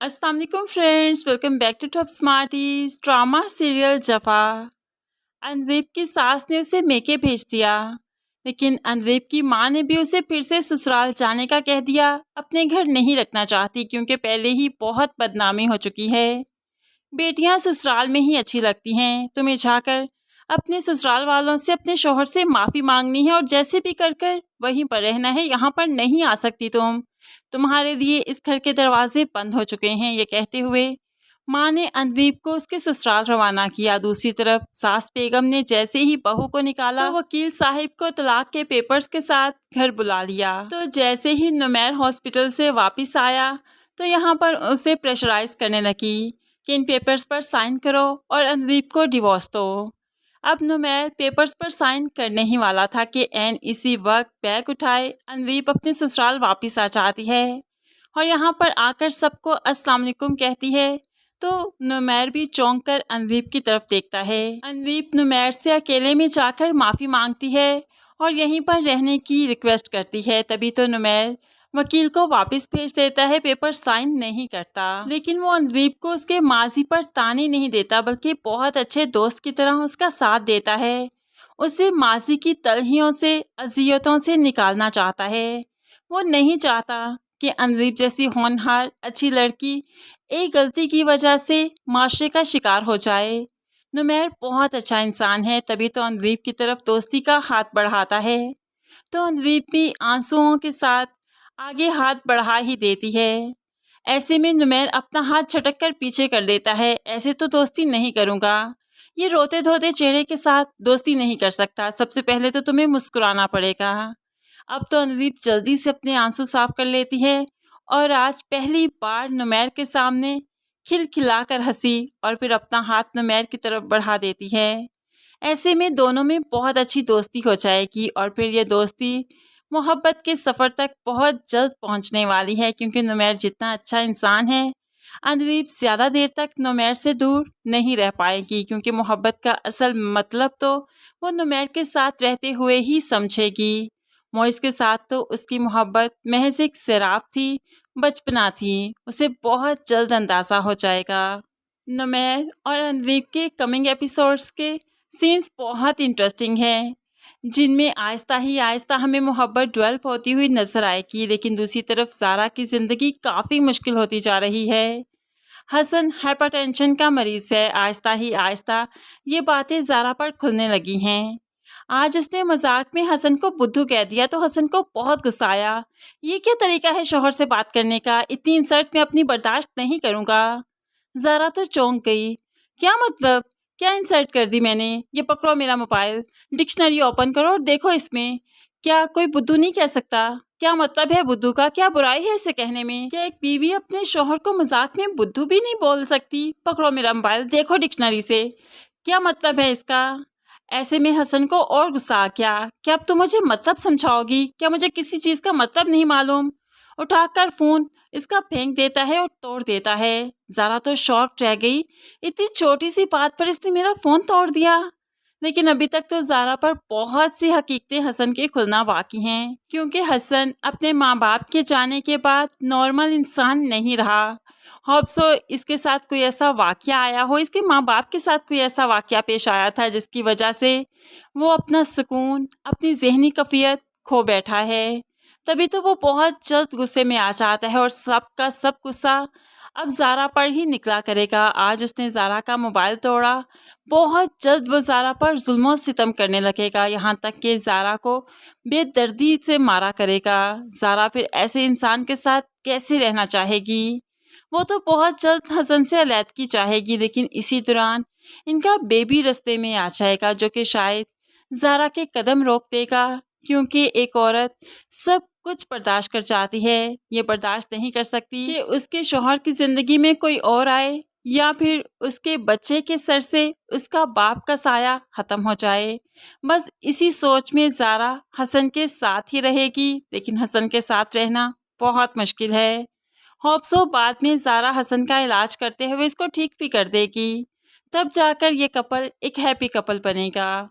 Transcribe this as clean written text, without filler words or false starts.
अस्सलाम वालेकुम friends, welcome back to Top Smarties. Drama serial Jafaa. अनदीप की सास ने उसे मेके भेज दिया, लेकिन अनदीप की माँ ने भी उसे फिर से ससुराल जाने का कह दिया। अपने घर नहीं रखना चाहती क्योंकि पहले ही बहुत बदनामी हो चुकी है। बेटियां ससुराल में ही अच्छी लगती हैं। तुम्हें जाकर अपने ससुराल वालों से अपने शौहर से माफ़ी मांगनी है और जैसे भी कर कर वहीं पर रहना है, यहाँ पर नहीं आ सकती तुम्हारे लिए इस घर के दरवाजे बंद हो चुके हैं। ये कहते हुए माँ ने अनदीप को उसके ससुराल रवाना किया। दूसरी तरफ सास बेगम ने जैसे ही बहू को निकाला तो वकील साहिब को तलाक के पेपर्स के साथ घर बुला लिया। तो जैसे ही नुमैर हॉस्पिटल से वापस आया तो यहाँ पर उसे प्रेशराइज करने लगी कि इन पेपर्स पर साइन करो और अनदीप को डिवोर्स दो। अब नुमैर पेपर्स पर साइन करने ही वाला था कि एन इसी वक्त बैग उठाए अनदीप अपने ससुराल वापस आ जाती है और यहाँ पर आकर सबको अस्सलाम वालेकुम कहती है। तो नुमैर भी चौंक कर अनदीप की तरफ देखता है। अनदीप नुमैर से अकेले में जाकर माफ़ी मांगती है और यहीं पर रहने की रिक्वेस्ट करती है। तभी तो नुमैर वकील को वापस भेज देता है, पेपर साइन नहीं करता। लेकिन वो अनदीप को उसके माजी पर ताने नहीं देता, बल्कि बहुत अच्छे दोस्त की तरह उसका साथ देता है। उसे माजी की तलहियों से, अजियतों से निकालना चाहता है। वो नहीं चाहता कि अनदीप जैसी होनहार अच्छी लड़की एक गलती की वजह से माशरे का शिकार हो जाए। नुमैर बहुत अच्छा इंसान है, तभी तो अनदीप की तरफ दोस्ती का हाथ बढ़ाता है। तो अनदीप भी आंसुओं के साथ आगे हाथ बढ़ा ही देती है। ऐसे में नुमैर अपना हाथ झटक कर पीछे कर देता है। ऐसे तो दोस्ती नहीं करूँगा, ये रोते धोते चेहरे के साथ दोस्ती नहीं कर सकता। सबसे पहले तो तुम्हें मुस्कुराना पड़ेगा। अब तो अनदीप जल्दी से अपने आंसू साफ कर लेती है और आज पहली बार नुमैर के सामने खिलखिलाकर हंसी और फिर अपना हाथ नुमैर की तरफ बढ़ा देती है। ऐसे में दोनों में बहुत अच्छी दोस्ती हो जाएगी और फिर ये दोस्ती मोहब्बत के सफ़र तक बहुत जल्द पहुंचने वाली है, क्योंकि नुमैर जितना अच्छा इंसान है, अनदीप ज़्यादा देर तक नुमैर से दूर नहीं रह पाएगी, क्योंकि मोहब्बत का असल मतलब तो वो नुमैर के साथ रहते हुए ही समझेगी। मोइस के साथ तो उसकी मोहब्बत महज एक शराब थी, बचपना थी, उसे बहुत जल्द अंदाज़ा हो जाएगा। नुमैर और अनदीप के कमिंग एपिसोड्स के सीन्स बहुत इंटरेस्टिंग हैं, जिनमें आहिस्ता ही आहिस्ता हमें मोहब्बत डेवलप होती हुई नजर आएगी। लेकिन दूसरी तरफ ज़ारा की ज़िंदगी काफ़ी मुश्किल होती जा रही है। हसन हाइपरटेंशन का मरीज़ है। आहिस्ता ही आहिस्ता ये बातें ज़ारा पर खुलने लगी हैं। आज उसने मजाक में हसन को बुद्धू कह दिया तो हसन को बहुत गुस्सा आया। ये क्या तरीका है शौहर से बात करने का? इतनी इंसल्ट मैं अपनी बर्दाश्त नहीं करूँगा। ज़ारा तो चौंक गई। क्या मतलब? क्या इंसल्ट कर दी मैंने? ये पकड़ो मेरा मोबाइल, डिक्शनरी ओपन करो और देखो इसमें। क्या कोई बुद्धू नहीं कह सकता? क्या मतलब है बुद्धू का? क्या बुराई है इसे कहने में? क्या एक बीवी अपने शौहर को मजाक में बुद्धू भी नहीं बोल सकती? पकड़ो मेरा मोबाइल, देखो डिक्शनरी से, क्या मतलब है इसका? ऐसे में हसन को और गुस्सा आ गया। क्या अब तुम मुझे मतलब समझाओगी? क्या मुझे किसी चीज़ का मतलब नहीं मालूम? उठाकर फ़ोन इसका फेंक देता है और तोड़ देता है। ज़ारा तो शॉक रह गई, इतनी छोटी सी बात पर इसने मेरा फ़ोन तोड़ दिया। लेकिन अभी तक तो ज़ारा पर बहुत सी हकीकतें हसन के खुलना बाकी हैं, क्योंकि हसन अपने माँ बाप के जाने के बाद नॉर्मल इंसान नहीं रहा। होप सो इसके साथ कोई ऐसा वाक़या आया हो, इसके माँ बाप के साथ कोई ऐसा वाक़या पेश आया था जिसकी वजह से वो अपना सुकून, अपनी ज़हनी कैफियत खो बैठा है। तभी तो वो बहुत जल्द गुस्से में आ जाता है और सबका सब गुस्सा अब ज़ारा पर ही निकला करेगा। आज उसने ज़ारा का मोबाइल तोड़ा, बहुत जल्द वो ज़ारा पर जुल्म सितम करने लगेगा, यहाँ तक कि ज़ारा को बेदर्दी से मारा करेगा। ज़ारा फिर ऐसे इंसान के साथ कैसे रहना चाहेगी? वो तो बहुत जल्द हसन से अलैदगी चाहेगी, लेकिन इसी दौरान इनका बेबी रास्ते में आ जाएगा, जो कि शायद ज़ारा के कदम रोक देगा, क्योंकि एक औरत सब कुछ बर्दाश्त कर जाती है, ये बर्दाश्त नहीं कर सकती कि उसके शौहर की ज़िंदगी में कोई और आए या फिर उसके बच्चे के सर से उसका बाप का साया ख़त्म हो जाए। बस इसी सोच में ज़ारा हसन के साथ ही रहेगी, लेकिन हसन के साथ रहना बहुत मुश्किल है। होप सो बाद में ज़ारा हसन का इलाज करते हुए इसको ठीक भी कर देगी, तब जाकर ये कपल एक हैप्पी कपल बनेगा।